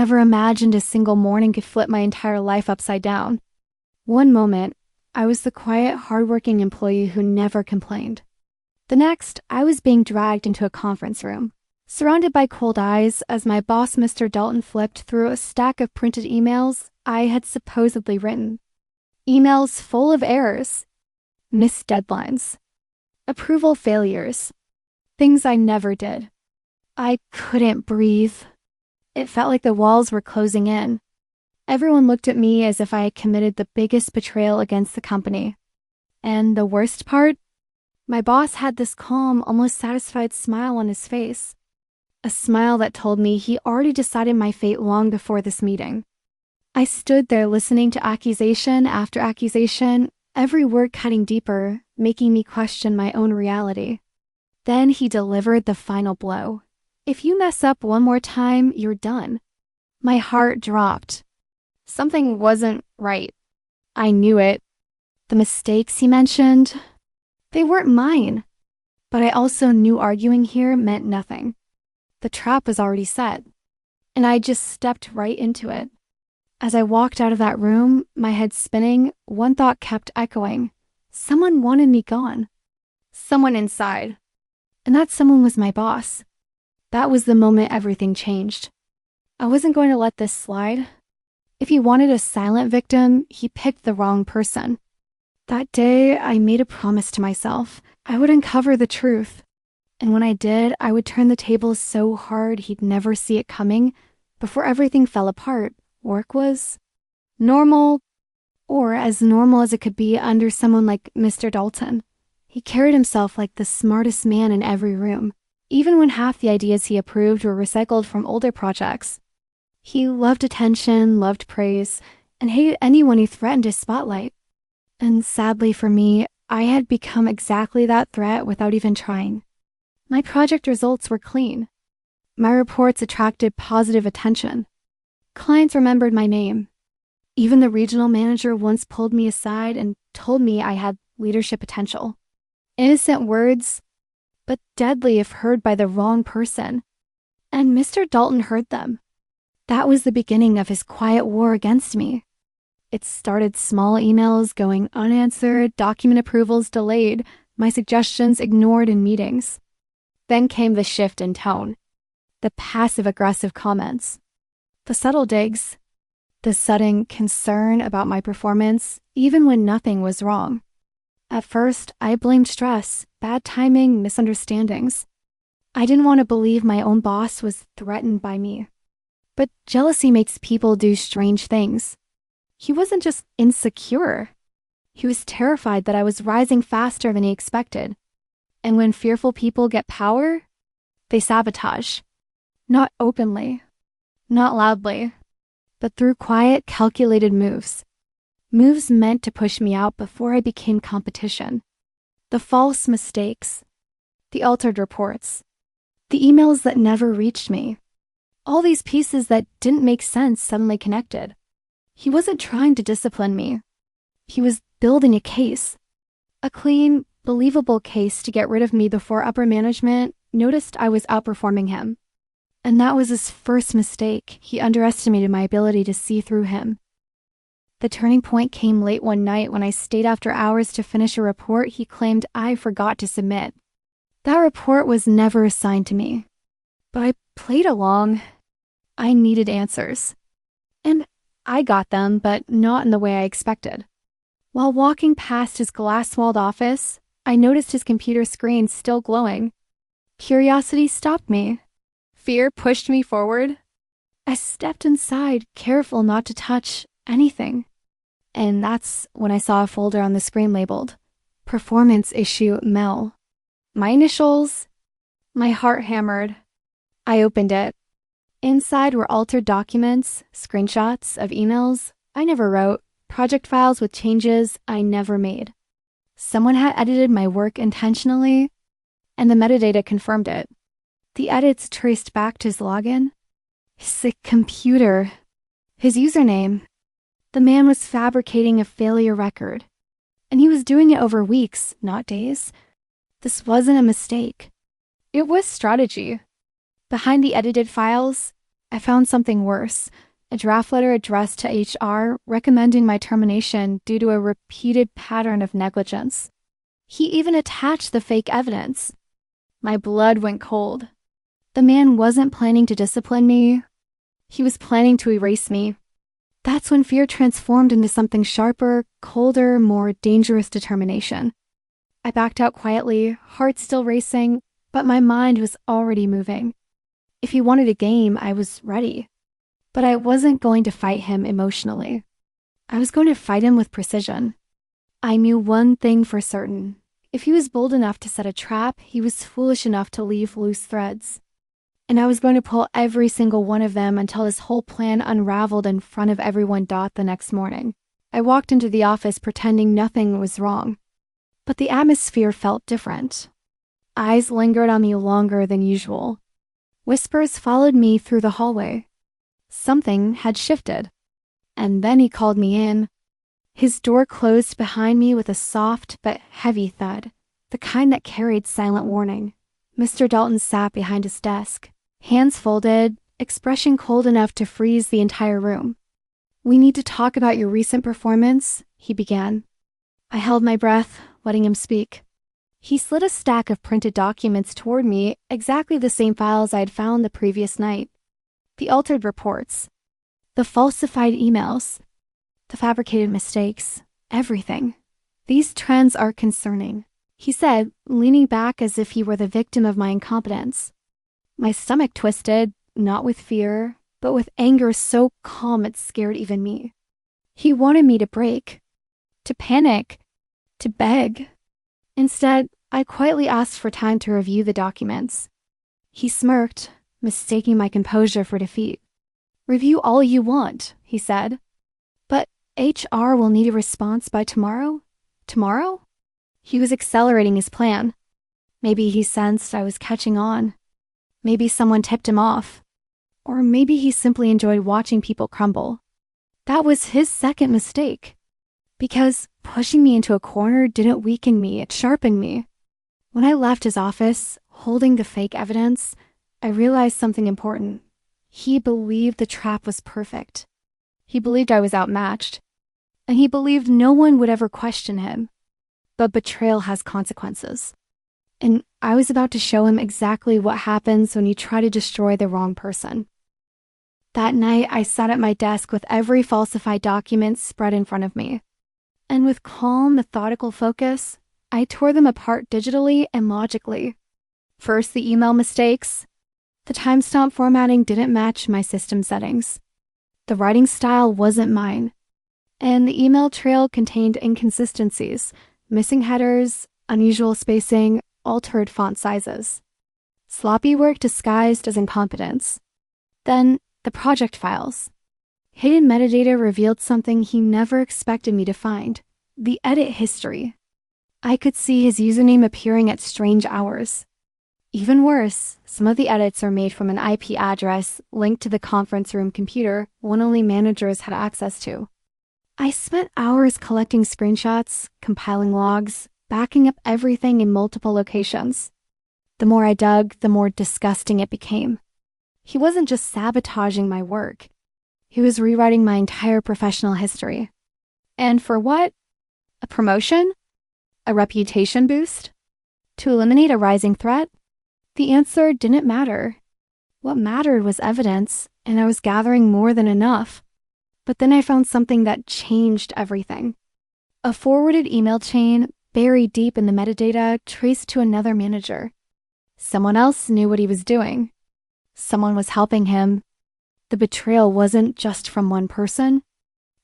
never imagined a single morning could flip my entire life upside down. One moment, I was the quiet, hardworking employee who never complained. The next, I was being dragged into a conference room, surrounded by cold eyes as my boss, Mr. Dalton, flipped through a stack of printed emails I had supposedly written. Emails full of errors, missed deadlines, approval failures, things I never did. I couldn't breathe. It felt like the walls were closing in. Everyone looked at me as if I had committed the biggest betrayal against the company. And the worst part? My boss had this calm, almost satisfied smile on his face. A smile that told me he already decided my fate long before this meeting. I stood there listening to accusation after accusation, every word cutting deeper, making me question my own reality. Then he delivered the final blow. If you mess up one more time, you're done. My heart dropped. Something wasn't right. I knew it. The mistakes he mentioned, they weren't mine. But I also knew arguing here meant nothing. The trap was already set, and I just stepped right into it. As I walked out of that room, my head spinning, one thought kept echoing. Someone wanted me gone. Someone inside. And that someone was my boss. That was the moment everything changed. I wasn't going to let this slide. If he wanted a silent victim, he picked the wrong person. That day, I made a promise to myself. I would uncover the truth. And when I did, I would turn the tables so hard he'd never see it coming. Before everything fell apart, work was normal, or as normal as it could be under someone like Mr. Dalton. He carried himself like the smartest man in every room, even when half the ideas he approved were recycled from older projects. He loved attention, loved praise, and hated anyone who threatened his spotlight. And sadly for me, I had become exactly that threat without even trying. My project results were clean. My reports attracted positive attention. Clients remembered my name. Even the regional manager once pulled me aside and told me I had leadership potential. Innocent words, but deadly if heard by the wrong person. And Mr. Dalton heard them. That was the beginning of his quiet war against me. It started small emails going unanswered, document approvals delayed, my suggestions ignored in meetings. Then came the shift in tone, the passive-aggressive comments, the subtle digs, the sudden concern about my performance, even when nothing was wrong. At first, I blamed stress, bad timing, misunderstandings. I didn't want to believe my own boss was threatened by me. But jealousy makes people do strange things. He wasn't just insecure. He was terrified that I was rising faster than he expected. And when fearful people get power, they sabotage. Not openly, not loudly, but through quiet, calculated moves. Moves meant to push me out before I became competition. The false mistakes, the altered reports, the emails that never reached me. All these pieces that didn't make sense suddenly connected. He wasn't trying to discipline me. He was building a case. A clean, believable case to get rid of me before upper management noticed I was outperforming him. And that was his first mistake. He underestimated my ability to see through him. The turning point came late one night when I stayed after hours to finish a report he claimed I forgot to submit. That report was never assigned to me. But I played along. I needed answers. And I got them, but not in the way I expected. While walking past his glass-walled office, I noticed his computer screen still glowing. Curiosity stopped me. Fear pushed me forward. I stepped inside, careful not to touch anything. And that's when I saw a folder on the screen labeled Performance Issue Mel. My initials. My heart hammered. I opened it. Inside were altered documents, screenshots of emails I never wrote, project files with changes I never made. Someone had edited my work intentionally, and the metadata confirmed it. The edits traced back to his login, his computer, his username. The man was fabricating a failure record, and he was doing it over weeks, not days. This wasn't a mistake. It was strategy. Behind the edited files, I found something worse, a draft letter addressed to HR recommending my termination due to a repeated pattern of negligence. He even attached the fake evidence. My blood went cold. The man wasn't planning to discipline me. He was planning to erase me. That's when fear transformed into something sharper, colder, more dangerous determination. I backed out quietly, heart still racing, but my mind was already moving. If he wanted a game, I was ready. But I wasn't going to fight him emotionally. I was going to fight him with precision. I knew one thing for certain. If he was bold enough to set a trap, he was foolish enough to leave loose threads. And I was going to pull every single one of them until his whole plan unraveled in front of everyone the next morning. I walked into the office pretending nothing was wrong. But the atmosphere felt different. Eyes lingered on me longer than usual. Whispers followed me through the hallway. Something had shifted. And then he called me in. His door closed behind me with a soft but heavy thud, the kind that carried silent warning. Mr. Dalton sat behind his desk, hands folded, expression cold enough to freeze the entire room. "We need to talk about your recent performance," he began. I held my breath, letting him speak. He slid a stack of printed documents toward me, exactly the same files I had found the previous night. The altered reports, the falsified emails, the fabricated mistakes, everything. "These trends are concerning," he said, leaning back as if he were the victim of my incompetence. My stomach twisted, not with fear, but with anger so calm it scared even me. He wanted me to break, to panic, to beg. Instead, I quietly asked for time to review the documents. He smirked, mistaking my composure for defeat. "Review all you want," he said. "But HR will need a response by tomorrow?" Tomorrow? He was accelerating his plan. Maybe he sensed I was catching on. Maybe someone tipped him off. Or maybe he simply enjoyed watching people crumble. That was his second mistake. Because pushing me into a corner didn't weaken me, it sharpened me. When I left his office, holding the fake evidence, I realized something important. He believed the trap was perfect. He believed I was outmatched. And he believed no one would ever question him. But betrayal has consequences. And I was about to show him exactly what happens when you try to destroy the wrong person. That night, I sat at my desk with every falsified document spread in front of me. And with calm, methodical focus, I tore them apart digitally and logically. First, the email mistakes. The timestamp formatting didn't match my system settings. The writing style wasn't mine. And the email trail contained inconsistencies, missing headers, unusual spacing, altered font sizes. Sloppy work disguised as incompetence. Then, the project files. Hidden metadata revealed something he never expected me to find: the edit history. I could see his username appearing at strange hours. Even worse, some of the edits are made from an IP address linked to the conference room computer one only managers had access to. I spent hours collecting screenshots, compiling logs, backing up everything in multiple locations. The more I dug, the more disgusting it became. He wasn't just sabotaging my work. He was rewriting my entire professional history. And for what? A promotion? A reputation boost? To eliminate a rising threat? The answer didn't matter. What mattered was evidence, and I was gathering more than enough. But then I found something that changed everything. A forwarded email chain buried deep in the metadata traced to another manager. Someone else knew what he was doing. Someone was helping him. The betrayal wasn't just from one person.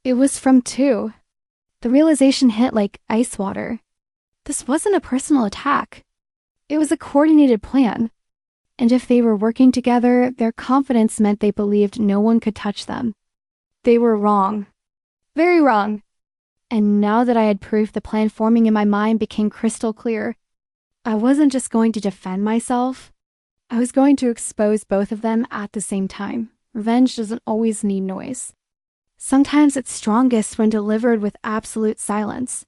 It was from two. The realization hit like ice water. This wasn't a personal attack. It was a coordinated plan. And if they were working together, their confidence meant they believed no one could touch them. They were wrong. Very wrong. And now that I had proof, the plan forming in my mind became crystal clear. I wasn't just going to defend myself. I was going to expose both of them at the same time. Revenge doesn't always need noise. Sometimes it's strongest when delivered with absolute silence.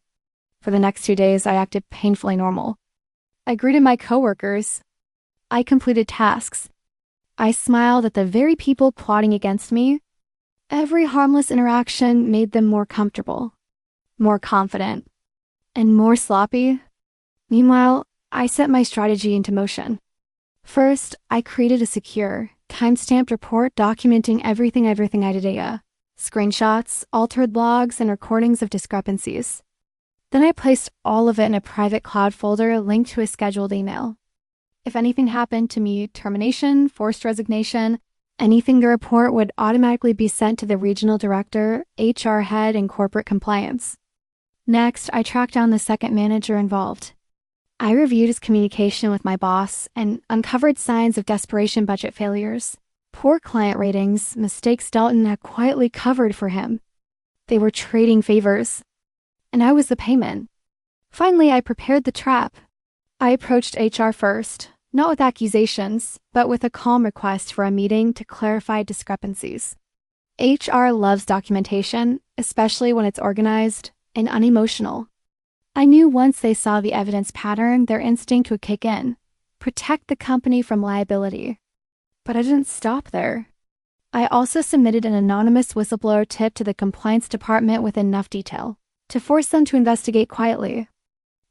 For the next 2 days, I acted painfully normal. I greeted my coworkers. I completed tasks. I smiled at the very people plotting against me. Every harmless interaction made them more comfortable, more confident, and more sloppy. Meanwhile, I set my strategy into motion. First, I created a secure, time-stamped report documenting everything I did data, screenshots, altered logs, and recordings of discrepancies. Then I placed all of it in a private cloud folder linked to a scheduled email. If anything happened to me, termination, forced resignation, anything, the report would automatically be sent to the regional director, HR head, and corporate compliance. Next, I tracked down the second manager involved. I reviewed his communication with my boss and uncovered signs of desperation, budget failures, poor client ratings, mistakes Dalton had quietly covered for him. They were trading favors, and I was the payment. Finally, I prepared the trap. I approached HR first, not with accusations, but with a calm request for a meeting to clarify discrepancies. HR loves documentation, especially when it's organized and unemotional. I knew once they saw the evidence pattern, their instinct would kick in, protect the company from liability. But I didn't stop there. I also submitted an anonymous whistleblower tip to the compliance department with enough detail to force them to investigate quietly.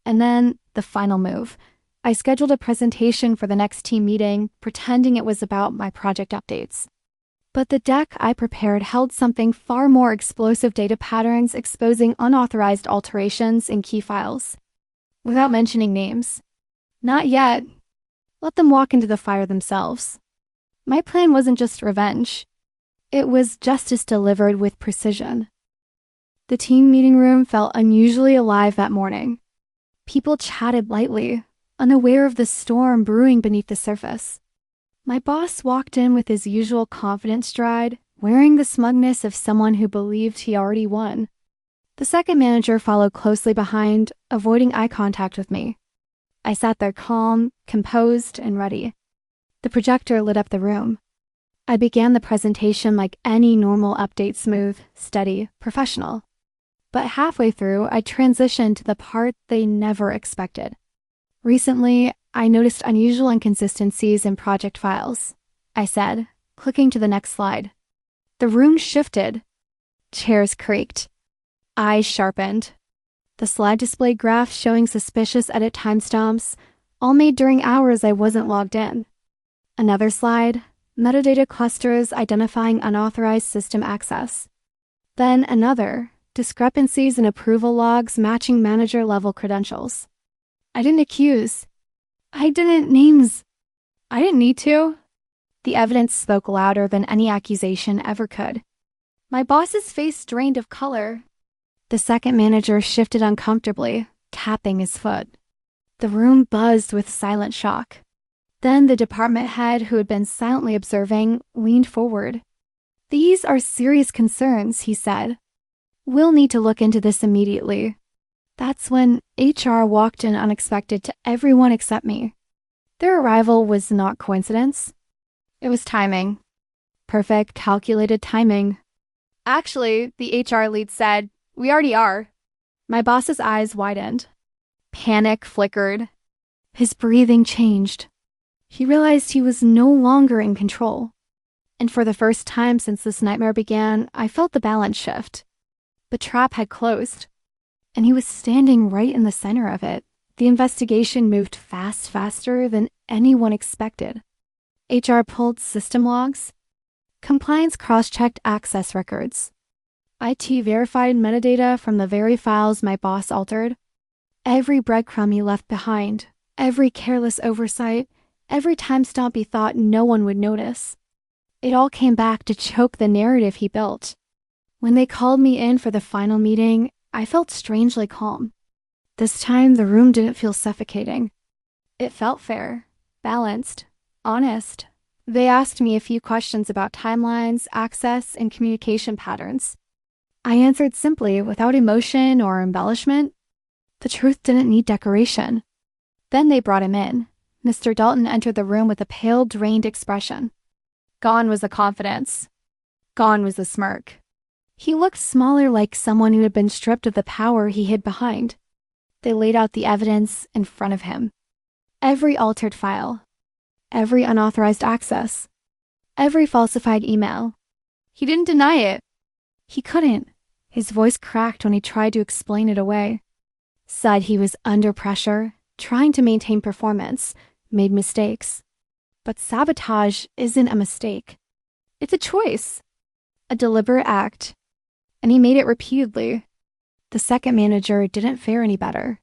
And then, the final move. I scheduled a presentation for the next team meeting, pretending it was about my project updates. But the deck I prepared held something far more explosive: data patterns exposing unauthorized alterations in key files. Without mentioning names. Not yet. Let them walk into the fire themselves. My plan wasn't just revenge. It was justice delivered with precision. The team meeting room felt unusually alive that morning. People chatted lightly, unaware of the storm brewing beneath the surface. My boss walked in with his usual confident stride, wearing the smugness of someone who believed he already won. The second manager followed closely behind, avoiding eye contact with me. I sat there calm, composed, and ready. The projector lit up the room. I began the presentation like any normal update: smooth, steady, professional. But halfway through, I transitioned to the part they never expected. Recently, I noticed unusual inconsistencies in project files, I said, clicking to the next slide. The room shifted. Chairs creaked. Eyes sharpened. The slide displayed graphs showing suspicious edit timestamps, all made during hours I wasn't logged in. Another slide, metadata clusters identifying unauthorized system access. Then another, discrepancies in approval logs matching manager-level credentials. I didn't accuse. I didn't names. I didn't need to. The evidence spoke louder than any accusation ever could. My boss's face drained of color. The second manager shifted uncomfortably, tapping his foot. The room buzzed with silent shock. Then the department head, who had been silently observing, leaned forward. "These are serious concerns," he said. "We'll need to look into this immediately." That's when HR walked in unexpected to everyone except me. Their arrival was not coincidence. It was timing. Perfect, calculated timing. "Actually," the HR lead said, "we already are." My boss's eyes widened. Panic flickered. His breathing changed. He realized he was no longer in control. And for the first time since this nightmare began, I felt the balance shift. The trap had closed, and he was standing right in the center of it. The investigation moved faster than anyone expected. HR pulled system logs. Compliance cross-checked access records. IT verified metadata from the very files my boss altered. Every breadcrumb he left behind, every careless oversight, every timestamp he thought no one would notice. It all came back to choke the narrative he built. When they called me in for the final meeting, I felt strangely calm. This time, the room didn't feel suffocating. It felt fair, balanced, honest. They asked me a few questions about timelines, access, and communication patterns. I answered simply, without emotion or embellishment. The truth didn't need decoration. Then they brought him in. Mr. Dalton entered the room with a pale, drained expression. Gone was the confidence. Gone was the smirk. He looked smaller, like someone who had been stripped of the power he hid behind. They laid out the evidence in front of him. Every altered file. Every unauthorized access. every falsified email. He didn't deny it. He couldn't. His voice cracked when he tried to explain it away. Said he was under pressure, trying to maintain performance, made mistakes. But sabotage isn't a mistake. It's a choice, a deliberate act. And he made it repeatedly. The second manager didn't fare any better.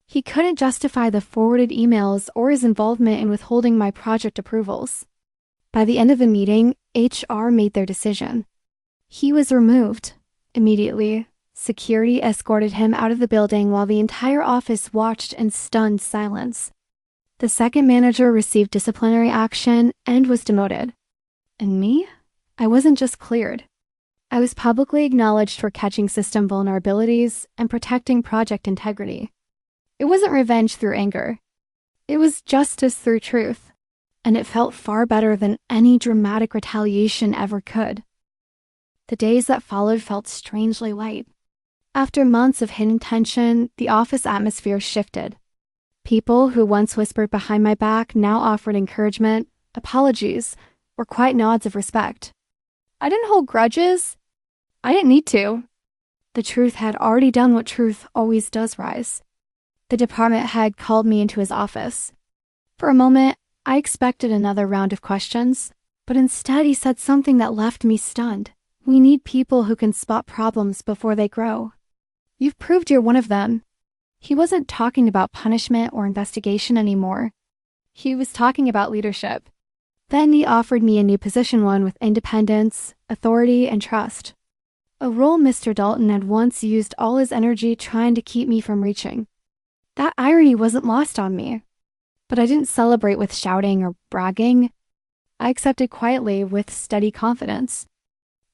He couldn't justify the forwarded emails or his involvement in withholding my project approvals. By the end of the meeting, HR made their decision. He was removed. Immediately, security escorted him out of the building while the entire office watched in stunned silence. The second manager received disciplinary action and was demoted. And me? I wasn't just cleared. I was publicly acknowledged for catching system vulnerabilities and protecting project integrity. It wasn't revenge through anger. It was justice through truth. And it felt far better than any dramatic retaliation ever could. The days that followed felt strangely light. After months of hidden tension, the office atmosphere shifted. People who once whispered behind my back now offered encouragement, apologies, or quiet nods of respect. I didn't hold grudges. I didn't need to. The truth had already done what truth always does rise. The department head called me into his office. For a moment, I expected another round of questions, but instead he said something that left me stunned. We need people who can spot problems before they grow. You've proved you're one of them. He wasn't talking about punishment or investigation anymore. He was talking about leadership. Then he offered me a new position, one with independence, authority, and trust. A role Mr. Dalton had once used all his energy trying to keep me from reaching. That irony wasn't lost on me. But I didn't celebrate with shouting or bragging. I accepted quietly with steady confidence.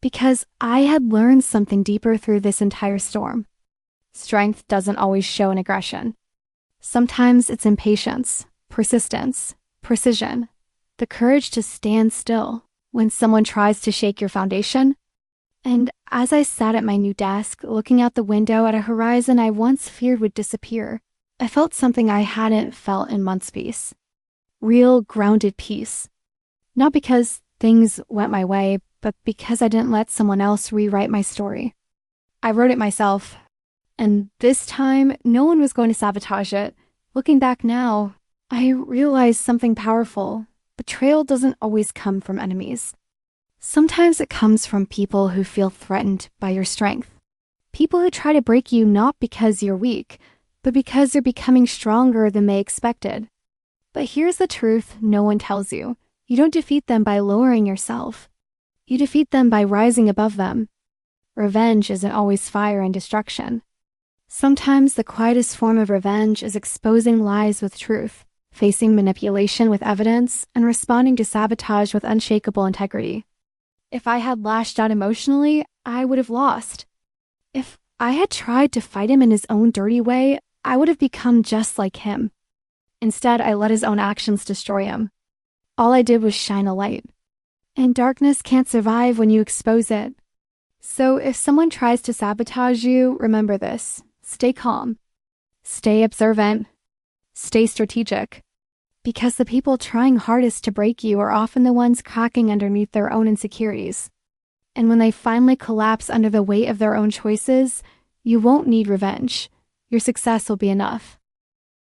Because I had learned something deeper through this entire storm. Strength doesn't always show in aggression. Sometimes it's impatience, persistence, precision, the courage to stand still when someone tries to shake your foundation. And as I sat at my new desk, looking out the window at a horizon I once feared would disappear, I felt something I hadn't felt in months. Peace. Real, grounded peace. Not because things went my way, but because I didn't let someone else rewrite my story. I wrote it myself, and this time, no one was going to sabotage it. Looking back now, I realized something powerful. Betrayal doesn't always come from enemies. Sometimes it comes from people who feel threatened by your strength. People who try to break you not because you're weak, but because you're becoming stronger than they expected. But here's the truth no one tells you. You don't defeat them by lowering yourself. You defeat them by rising above them. Revenge isn't always fire and destruction. Sometimes the quietest form of revenge is exposing lies with truth, facing manipulation with evidence, and responding to sabotage with unshakable integrity. If I had lashed out emotionally, I would have lost. If I had tried to fight him in his own dirty way, I would have become just like him. Instead, I let his own actions destroy him. All I did was shine a light. And darkness can't survive when you expose it. So if someone tries to sabotage you, remember this. Stay calm. Stay observant. Stay strategic. Because the people trying hardest to break you are often the ones cracking underneath their own insecurities. And when they finally collapse under the weight of their own choices, you won't need revenge. Your success will be enough.